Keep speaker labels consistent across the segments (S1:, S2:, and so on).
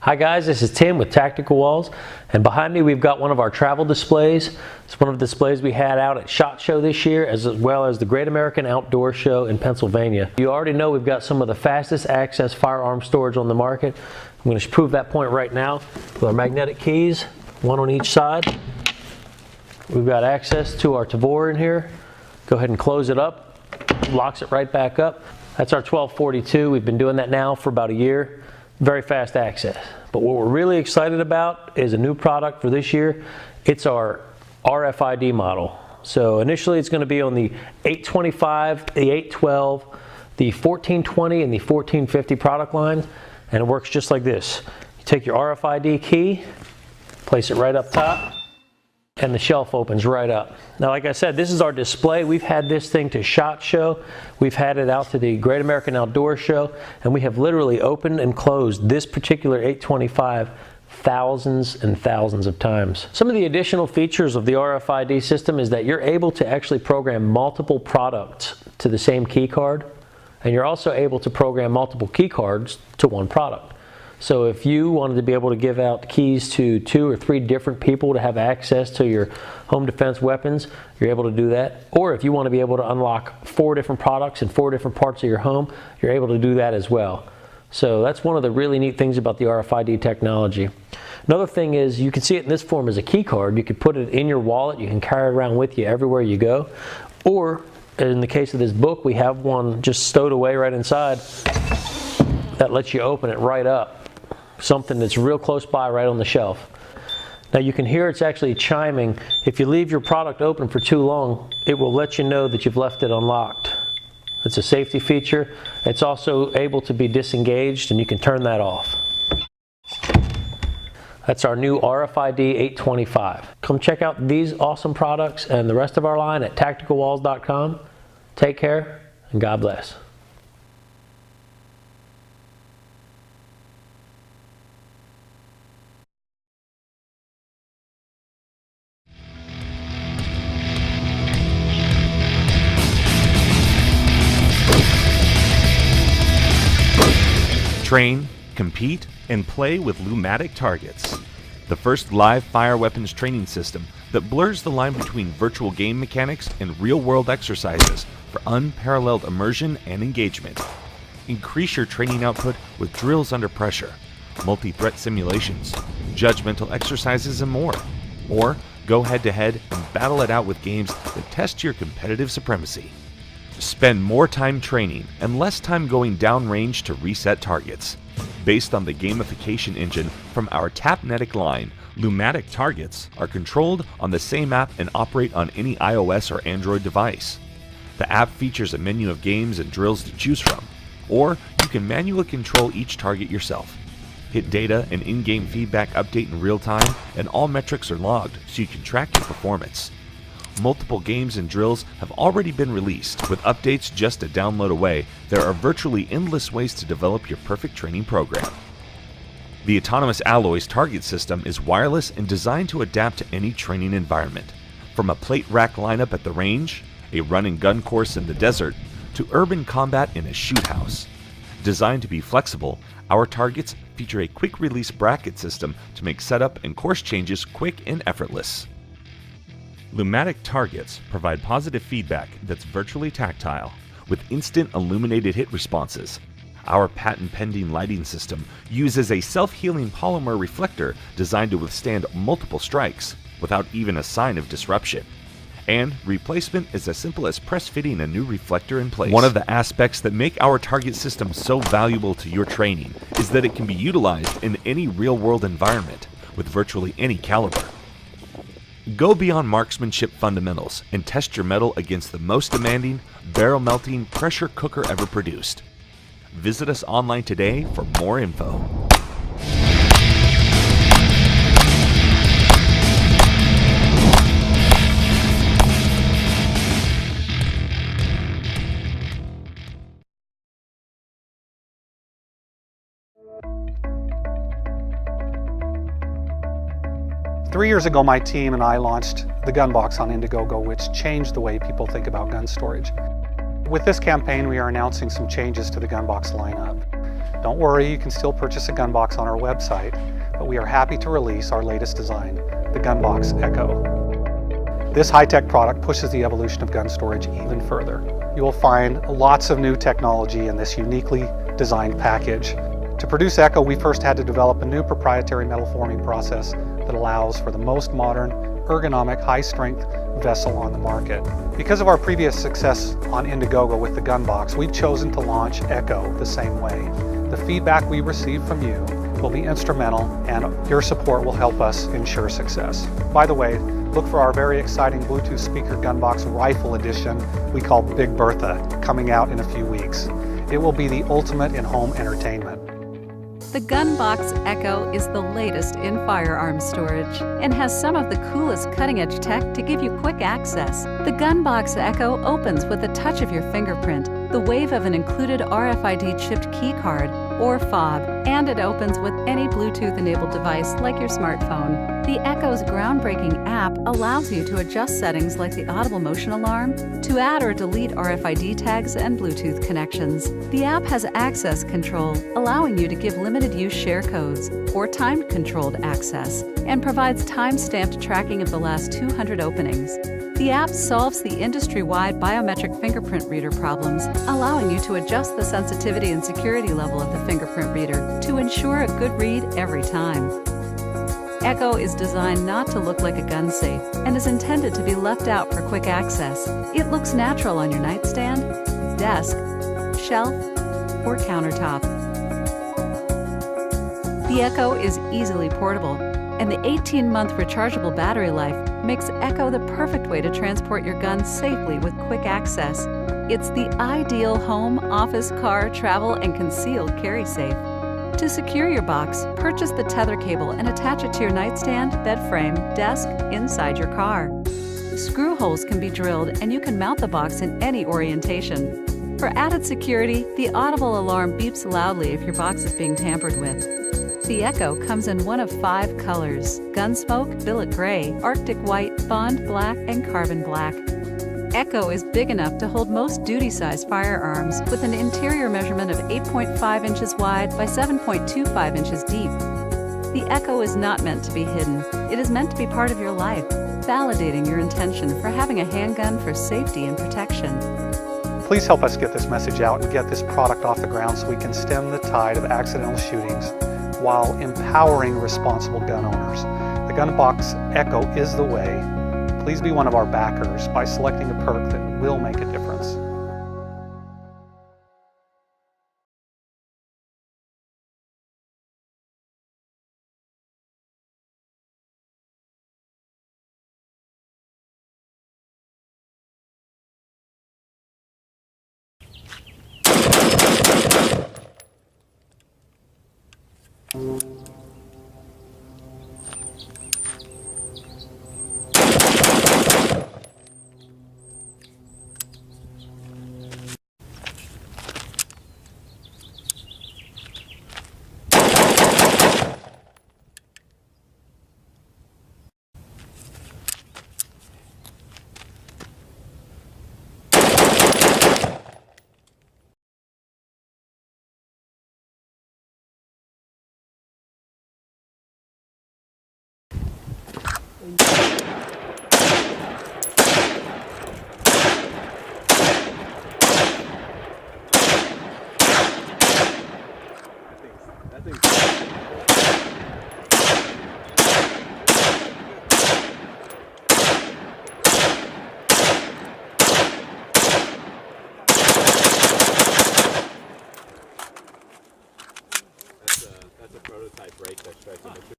S1: Hi guys, this is Tim with Tactical Walls, and behind me we've got one of our travel displays. It's one of the displays we had out at SHOT Show this year, as well as the Great American Outdoor Show in Pennsylvania. You already know we've got some of the fastest access firearm storage on the market. I'm going to prove that point right now with our magnetic keys, one on each side. We've got access to our Taser in here. Go ahead and close it up, locks it right back up. That's our 1242. We've been doing that now for about a year. Very fast access. But what we're really excited about is a new product for this year. It's our RFID model. So initially it's going to be on the 825, the 812, the 1420, and the 1450 product lines, and it works just like this. You take your RFID key, place it right up top, and the shelf opens right up. Now, like I said, this is our display. We've had this thing to SHOT Show. We've had it out to the Great American Outdoor Show, and we have literally opened and closed this particular 825 thousands and thousands of times. Some of the additional features of the RFID system is that you're able to actually program multiple products to the same key card, and you're also able to program multiple key cards to one product. So if you wanted to be able to give out keys to 2 or 3 different people to have access to your home defense weapons, you're able to do that. Or if you want to be able to unlock 4 different products in 4 different parts of your home, you're able to do that as well. So that's one of the really neat things about the RFID technology. Another thing is you can see it in this form as a key card. You can put it in your wallet. You can carry it around with you everywhere you go. Or in the case of this book, we have one just stowed away right inside that lets you open it right up. Something that's real close by right on the shelf. Now you can hear it's actually chiming. If you leave your product open for too long, it will let you know that you've left it unlocked. It's a safety feature. It's also able to be disengaged, and you can turn that off. That's our new RFID 825. Come check out these awesome products and the rest of our line at tacticalwalls.com. Take care, and God bless.
S2: Train, compete, and play with pneumatic targets. The first live fire weapons training system that blurs the line between virtual game mechanics and real-world exercises for unparalleled immersion and engagement. Increase your training output with drills under pressure, multi-threat simulations, judgmental exercises, and more. Or go head-to-head and battle it out with games that test your competitive supremacy. Spend more time training and less time going downrange to reset targets. Based on the gamification engine from our Tapnetic line, pneumatic targets are controlled on the same app and operate on any iOS or Android device. The app features a menu of games and drills to choose from, or you can manually control each target yourself. Hit data and in-game feedback update in real time, and all metrics are logged so you can track your performance. Multiple games and drills have already been released. With updates just a download away, there are virtually endless ways to develop your perfect training program. The Autonomous Alloys target system is wireless and designed to adapt to any training environment. From a plate rack lineup at the range, a run and gun course in the desert, to urban combat in a shoot house. Designed to be flexible, our targets feature a quick release bracket system to make setup and course changes quick and effortless. Pneumatic targets provide positive feedback that's virtually tactile, with instant illuminated hit responses. Our patent-pending lighting system uses a self-healing polymer reflector designed to withstand multiple strikes without even a sign of disruption. And replacement is as simple as press-fitting a new reflector in place. One of the aspects that make our target system so valuable to your training is that it can be utilized in any real-world environment with virtually any caliber. Go beyond marksmanship fundamentals and test your mettle against the most demanding, barrel-melting pressure cooker ever produced. Visit us online today for more info.
S3: Three years ago, my team and I launched the Gun Box on Indiegogo, which changed the way people think about gun storage. With this campaign, we are announcing some changes to the Gun Box lineup. Don't worry, you can still purchase a gun box on our website, but we are happy to release our latest design, the Gun Box Echo. This high-tech product pushes the evolution of gun storage even further. You will find lots of new technology in this uniquely designed package. To produce Echo, we first had to develop a new proprietary metal forming process that allows for the most modern, ergonomic, high-strength vessel on the market. Because of our previous success on Indiegogo with the gun box, we've chosen to launch Echo the same way. The feedback we receive from you will be instrumental, and your support will help us ensure success. By the way, look for our very exciting Bluetooth speaker gun box rifle edition we call Big Bertha, coming out in a few weeks. It will be the ultimate in home entertainment.
S4: The Gun Box Echo is the latest in firearms storage and has some of the coolest cutting-edge tech to give you quick access. The Gun Box Echo opens with the touch of your fingerprint, the wave of an included RFID chipped key card or fob, and it opens with any Bluetooth-enabled device like your smartphone. The Echo's groundbreaking app allows you to adjust settings like the audible motion alarm, to add or delete RFID tags and Bluetooth connections. The app has access control, allowing you to give limited use share codes or time-controlled access, and provides time-stamped tracking of the last 200 openings. The app solves the industry-wide biometric fingerprint reader problems, allowing you to adjust the sensitivity and security level of the fingerprint reader to ensure a good read every time. Echo is designed not to look like a gun safe and is intended to be left out for quick access. It looks natural on your nightstand, desk, shelf, or countertop. The Echo is easily portable, and the 18-month rechargeable battery life makes Echo the perfect way to transport your gun safely with quick access. It's the ideal home, office, car, travel, and concealed carry safe. To secure your box, purchase the tether cable and attach it to your nightstand, bed frame, desk, inside your car. Screw holes can be drilled and you can mount the box in any orientation. For added security, the audible alarm beeps loudly if your box is being tampered with. The Echo comes in one of 5 colors: Gunsmoke, Billet Gray, Arctic White, Bond Black, and Carbon Black. Echo is big enough to hold most duty-sized firearms with an interior measurement of 8.5 inches wide by 7.25 inches deep. The Echo is not meant to be hidden. It is meant to be part of your life, validating your intention for having a handgun for safety and protection.
S3: Please help us get this message out and get this product off the ground so we can stem the tide of accidental shootings while empowering responsible gun owners. The Gun Box Echo is the way. Please be one of our backers by selecting a perk that will make a difference.
S5: That's a prototype right there, striking the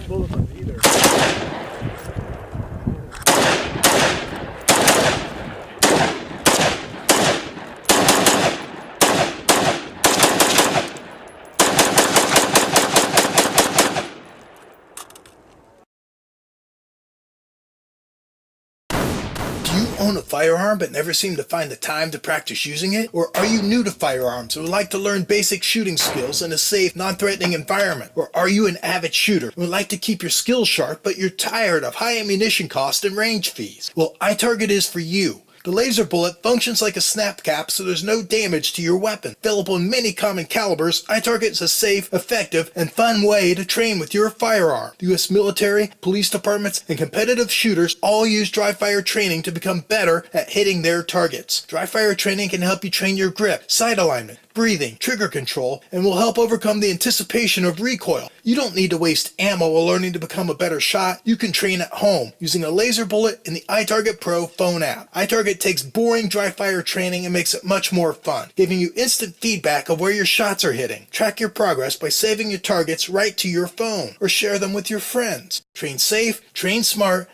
S5: bullet on either.
S6: own a firearm but never seem to find the time to practice using it? Or are you new to firearms and would like to learn basic shooting skills in a safe, non-threatening environment? Or are you an avid shooter and would like to keep your skills sharp but you're tired of high ammunition costs and range fees? Well, iTarget is for you. The laser bullet functions like a snap cap so there's no damage to your weapon. Available in many common calibers, iTarget is a safe, effective, and fun way to train with your firearm. The U.S. military, police departments, and competitive shooters all use dry fire training to become better at hitting their targets. Dry fire training can help you train your grip, sight alignment, breathing, trigger control, and will help overcome the anticipation of recoil. You don't need to waste ammo while learning to become a better shot. You can train at home using a laser bullet in the iTarget Pro phone app. iTarget takes boring dry fire training and makes it much more fun, giving you instant feedback of where your shots are hitting. Track your progress by saving your targets right to your phone or share them with your friends. Train safe, train smart,